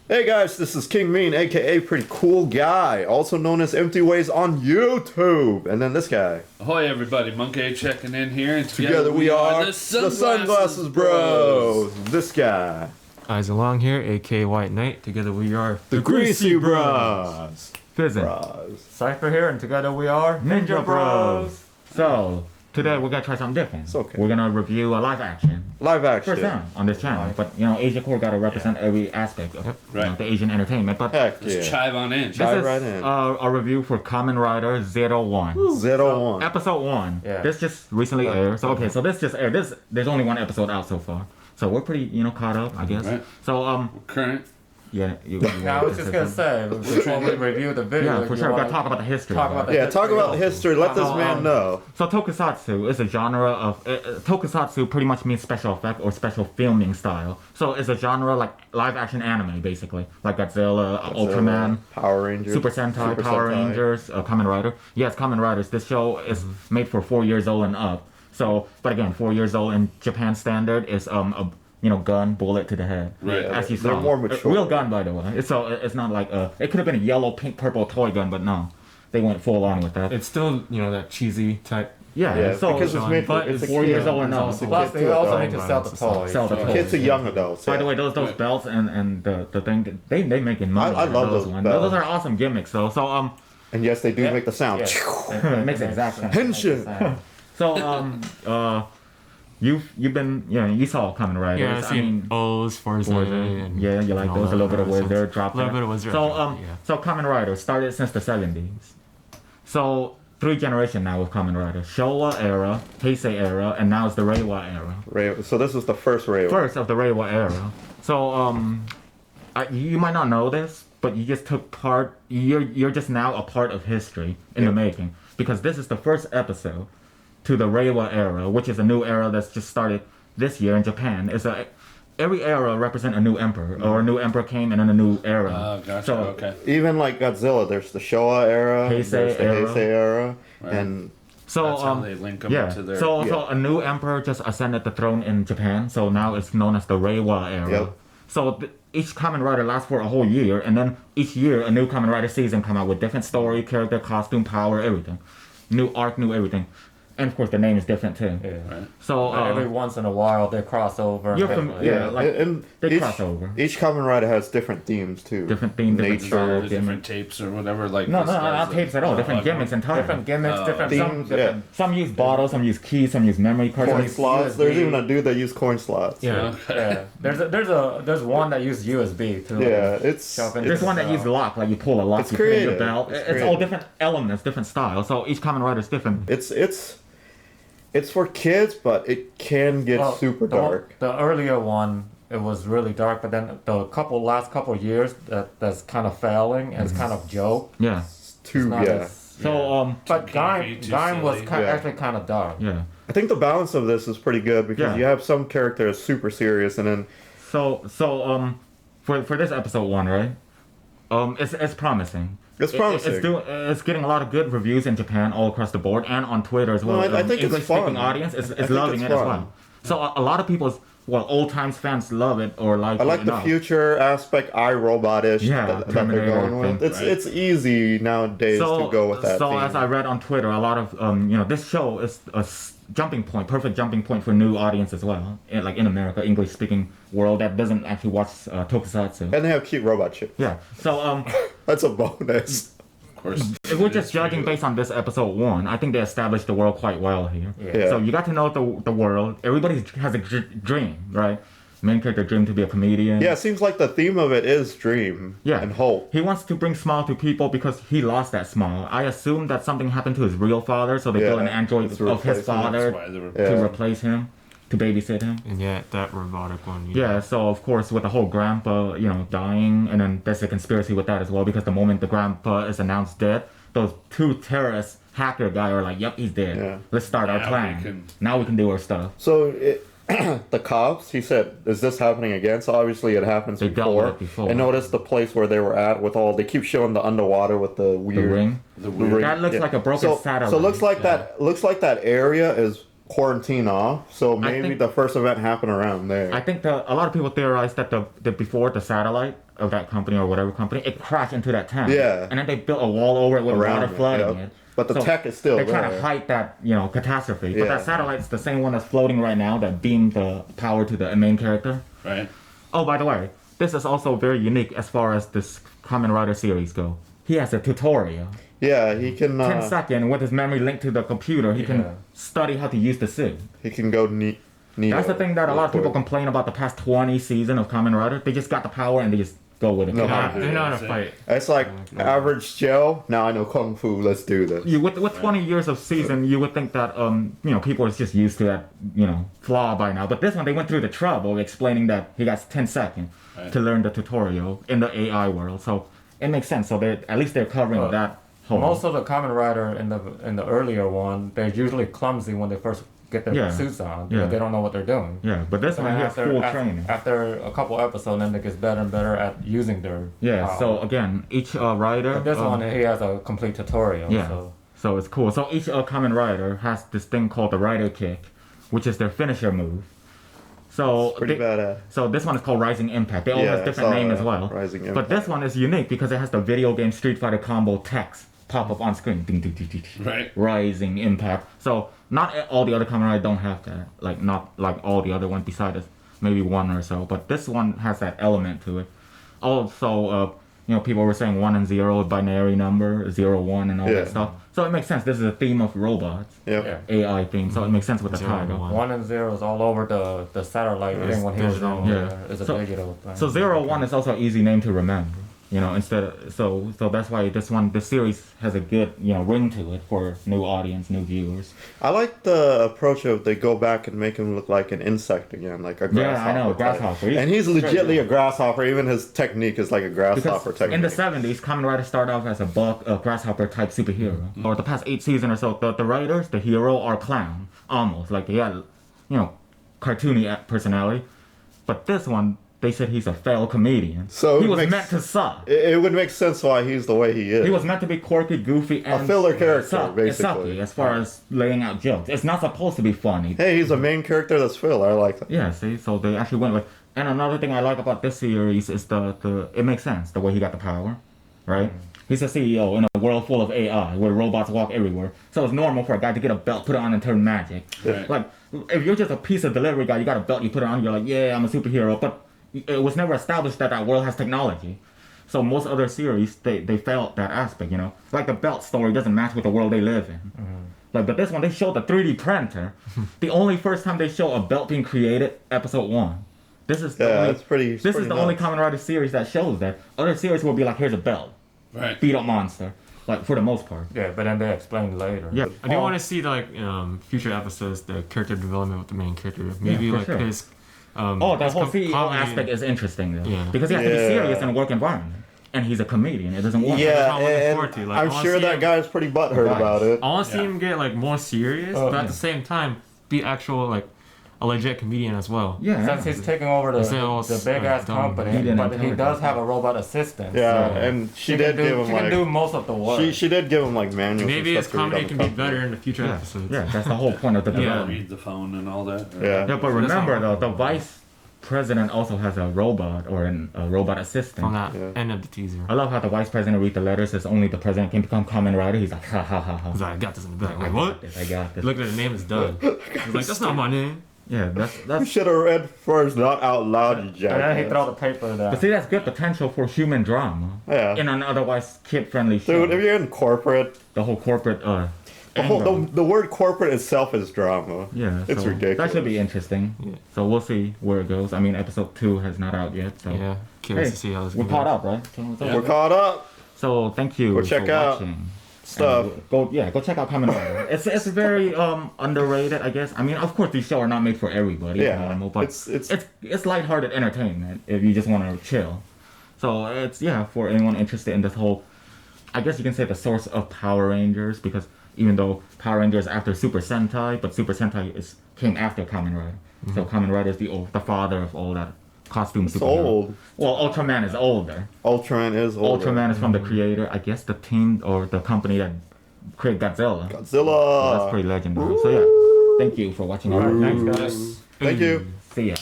Hey guys, this is King Mean, aka Pretty Cool Guy, also known as Empty Ways on YouTube. And then this guy. Ahoy everybody, Monkey checking in here, and Together we are the Sunglasses Bros. This guy. Eyes Along here, aka White Knight. Together we are The Greasy Bros. Fizzin. Cypher here, and together we are Ninja Bros. So, today we're gonna try something different. It's okay. We're gonna review a live action. Live action. First time on this channel. But, you know, Asiakore gotta represent every aspect of you know, the Asian entertainment. But Heck Let's yeah. chive on in. this Dive is right in. a review for Kamen Rider Zero One. Zero One. Episode 1. Yeah. This just recently aired. So, okay, so this just aired. There's only one episode out so far. So we're pretty, you know, caught up, I guess. Right. So, Current. yeah. Now I was just gonna say, before we review the video, Yeah, for sure. We gotta talk about the history. talk about the Yeah, talk about the history. Let this Uh-huh. man know. So tokusatsu is a genre of tokusatsu pretty much means special effect or special filming style. So it's a genre like live action anime basically, like Godzilla, Ultraman, Power Rangers. Super Sentai, Super Power Sentai. Rangers, Kamen Rider. Yes, Kamen Riders. This show is made for 4 years old and up. So, but again, 4 years old in Japan standard is a gun, bullet to the head. Right. As you They're saw. more mature. A real gun, by the way. It's not like it could have been a yellow, pink, purple toy gun, but no, they went full on with that. It's still, that cheesy type. Yeah, so because it's made for but it's a 4 kid. years old and up. It's a Plus, kid they to also adult. need to sell the toys. Sell the toys. Kids to young adults. By the yeah. way, those belts and the thing, they making money. I love those ones. belts. Those are awesome gimmicks though. So And yes, they do Yeah. make the sound. Yeah. it makes exact sense. Henshin. So you've been you saw Kamen Riders. Yeah, I've seen O's, Forza, and Yeah, you like all those. A that little bit of nonsense. Wizard, drop A little there. bit of Wizard. So yeah. so Kamen Rider started since the 70s. So 3 generations now with Kamen Rider. Showa era, Heisei era, and now it's the Reiwa era. So this was the first Reiwa. First of the Reiwa era. So you might not know this, but you just took part. You're just now a part of history in the making, because this is the first episode to the Reiwa era, which is a new era that's just started this year in Japan. Every era represent a new emperor, or a new emperor came and then a new era. Oh, gotcha. So, okay. Even like Godzilla, there's the Showa era, Heisei there's the era. Heisei era, Right. and So That's how they link them yeah. to their. So a new emperor just ascended the throne in Japan. So now it's known as the Reiwa era. Yep. So each Kamen Rider lasts for a whole year, and then each year a new Kamen Rider season come out with different story, character, costume, power, everything, new arc, new everything, and of course the name is different too. Yeah. Right. So Every once in a while, they cross over. You're and from- yeah, like, and they each, cross over. Each Kamen Rider has different themes too. Different theme, different nature. style. Different tapes or whatever. Like No, this guy's not tapes at all. Different gimmicks entirely. different gimmicks, different Themes, some, Some use bottles, some use keys, some use memory cards. Coin some use- slots. USB. There's even a dude that uses coin slots. Yeah. Yeah, there's one that uses USB too. Yeah, it's Shove in- There's one that uses lock, like you pull a lock, It's you put it in your creative. belt. It's It's all creative. different elements, different styles. So each Kamen Rider is different. it's for kids, but it can get Well, super the one- dark. The earlier one, it was really dark, but then the last couple years, that's kind of failing and it's kind of joke. Yeah. Too Not yeah. as- So But campy, too Gaim was silly. Yeah. actually kind of dark. yeah. I think the balance of this is pretty good because Yeah. you have some characters super serious, and then So for this episode 1, right? It's promising. It's promising. It's getting a lot of good reviews in Japan all across the board and on Twitter as well. No, I think it's English speaking fun. audience I is think loving it's it as fun. well. So a lot of people's old times fans love it or like I it like the enough. future aspect, iRobot-ish Yeah, that they're Terminator going with. thing, It's easy nowadays to go with that So theme. as I read on Twitter, a lot of this show is a jumping point, perfect jumping point for new audience as well. Like in America, English speaking world that doesn't actually watch tokusatsu. And they have cute robot chicks. Yeah. So That's a bonus. Of course. if we're just judging based on this episode 1, I think they established the world quite well here. Yeah. So you got to know the world. Everybody has a dream, right? Main character dream to be a comedian. Yeah, it seems like the theme of it is dream Yeah. and hope. He wants to bring smile to people because he lost that smile. I assume that something happened to his real father, so they Yeah, built an android it's of his replacement. father That's why they were. Yeah. to replace him, to babysit him. And yeah, that robotic one. Yeah, so of course with the whole grandpa, dying, and then there's a conspiracy with that as well because the moment the grandpa is announced dead, those 2 terrorist hacker guy are like, yep, he's dead. Yeah. Let's start our Now plan. we can- Now we can do our stuff. So the cops, he said, is this happening again? So obviously it happens They dealt with before. it before. And notice the place where they were at with all, they keep showing the underwater with the The weird ring. The weird. ring. That looks like a broken satellite. So it looks like that area is quarantine off, so maybe think- the first event happened around there. I think a lot of people theorize that the before the satellite of that company or whatever company, it crashed into that town. Yeah. And then they built a wall over it with Around water it, flooding yeah. it. But the tech is still They're trying to there. hide that, catastrophe. But Yeah. that satellite's the same one that's floating right now that beamed the power to the main character. Right. Oh, by the way, this is also very unique as far as this Kamen Rider series go. He has a tutorial. Yeah, he can 10 seconds with his memory linked to the computer, he Yeah. can study how to use the suit. he can go neat. That's the thing that a lot of people complain about the past 20 seasons of Kamen Rider. They just got the power and they just go with it. No. Yeah. They know how to That's it. fight. It's like average Joe. Now I know kung fu. Let's do this. With 20 years of season, you would think that people is just used to that flaw by now. But this one, they went through the trouble of explaining that he got 10 seconds Right. to learn the tutorial in the AI world. So it makes sense. So at least they're covering Well, that whole. Most of the Kamen Rider in the earlier one, they're usually clumsy when they first get their Yeah. suits on. Yeah. They don't know what they're doing. Yeah, but this But one then he has full training. after a couple episodes, then it gets better and better at using their Yeah. power. So again, each rider. But this one, he has a complete tutorial. Yeah. So. So it's cool. So each Kamen Rider has this thing called the Rider Kick, which is their finisher move. So Pretty badass. So this one is called Rising Impact. They all Yeah, have I different saw name that. as well. Rising But Impact. this one is unique because it has the video game Street Fighter combo text pop up on screen. Ding, ding, ding, ding, ding. Right. Rising Impact. So not all the other Kamen Rider don't have that. Like not like all the other ones besides maybe one or so. But this one has that element to it. Also, people were saying 1 and 0 binary number, 0, 1 and all Yeah. that stuff. So it makes sense. This is a theme of robots. Yep. Yeah. AI theme, so it makes sense with the 0 and title. 1. 1 and 0 is all over the satellite thing when he was digital. on Yeah. there. It's a So- digital thing. So 01 is also an easy name to remember. Instead of so that's why this series has a good ring to it for new audience, new viewers. I like the approach of they go back and make him look like an insect again, like a grasshopper. Yeah, I know, type. grasshopper. And he's Straight legitly up. a grasshopper. Even his technique is like a grasshopper Because technique. in the 70s, Kamen Rider started off as a grasshopper type superhero. Or the past 8 seasons or so, the writers, the hero, are clown almost like he had cartoony personality. But this one, they said he's a failed comedian. So he it was makes- meant to suck. It would make sense why he's the way he is. He was meant to be quirky, goofy, and filler character, sucky basically. as far as laying out jokes. It's not supposed to be funny. Hey, he's a main character that's filler. I like that. Yeah, see, so they actually went with. And another thing I like about this series is the it makes sense the way he got the power, right? He's a CEO in a world full of AI where robots walk everywhere. So it's normal for a guy to get a belt, put it on, and turn magic. Right. Like if you're just a piece of delivery guy, you got a belt, you put it on, you're like, yeah, I'm a superhero. But it was never established that world has technology. So most other series, they failed that aspect, Like the belt story doesn't match with the world they live in. Like, but this one, they showed the 3D printer. The only first time they show a belt being created, episode 1. This is the Yeah, only, it's pretty. This is the only Kamen Rider series that shows that. Other series will be like, here's a belt, Right. beat up monster, like for the most part. Yeah, but then they explain later. Yeah, I do want to see future episodes, the character development with the main character. Maybe for like sure. his. Oh, that his whole CEO comedy- aspect is interesting though, Yeah. because he has to be Yeah. serious in a work environment, and he's a comedian. It doesn't work. what Yeah, I'm looking and forward to. Like, I I'm wanna sure see that him- guy's pretty butthurt Right. about it. I want to see Yeah. him get more serious, but at the same time be actual a legit comedian as well. Yeah. Since he's taking over Instead of all the big ass dumb. company, He didn't but he encourage does it. have a robot assistant. Yeah, so and she can did do, give him she can like do most of the work. she did give him like manuals. Maybe and his stuff to read comedy on can the be company. better in the future Yeah. episodes. Yeah, that's the whole point of the Yeah. development. Read the phone and all that. Yeah. Yeah, but remember though, the vice president also has a robot or a robot assistant. From that Yeah. end of the teaser. I love how the vice president read the letters. Says only the president can become Kamen Rider. He's like, ha ha ha ha. He's like, I got this in the back. I Like, got what? this, I got this. Look at the name, it's done. He's like, that's not my name. Yeah, You that's. should have read first, not out loud, you and then he jackass. throw the paper down. But see, that's good potential for human drama Yeah. in an otherwise kid-friendly show. Dude, if you're in corporate, The whole corporate the, whole, angle. the word corporate itself is drama. Yeah, It's so ridiculous. That should be interesting. Yeah. So we'll see where it goes. I mean, episode 2 has not out yet. So Yeah, curious hey, to see how this we're goes. caught up, right? So, Yeah. We're caught up. so thank you Go check for out watching. Stuff. Go check out Kamen Rider. It's very underrated, I guess. I mean, of course, these shows are not made for everybody. Yeah, normal, but it's lighthearted entertainment if you just want to chill. So it's for anyone interested in this whole, I guess you can say the source of Power Rangers, because even though Power Rangers after Super Sentai, but Super Sentai came after Kamen Rider. So Kamen Rider is the father of all that costume It's superhero. old. Well, Ultraman is older. Ultraman is old. Ultraman is from the creator, I guess the team or the company that created Godzilla. So Godzilla. that's pretty legendary. So yeah, Thank you for watching our Thanks, review. guys. Thank you. See ya.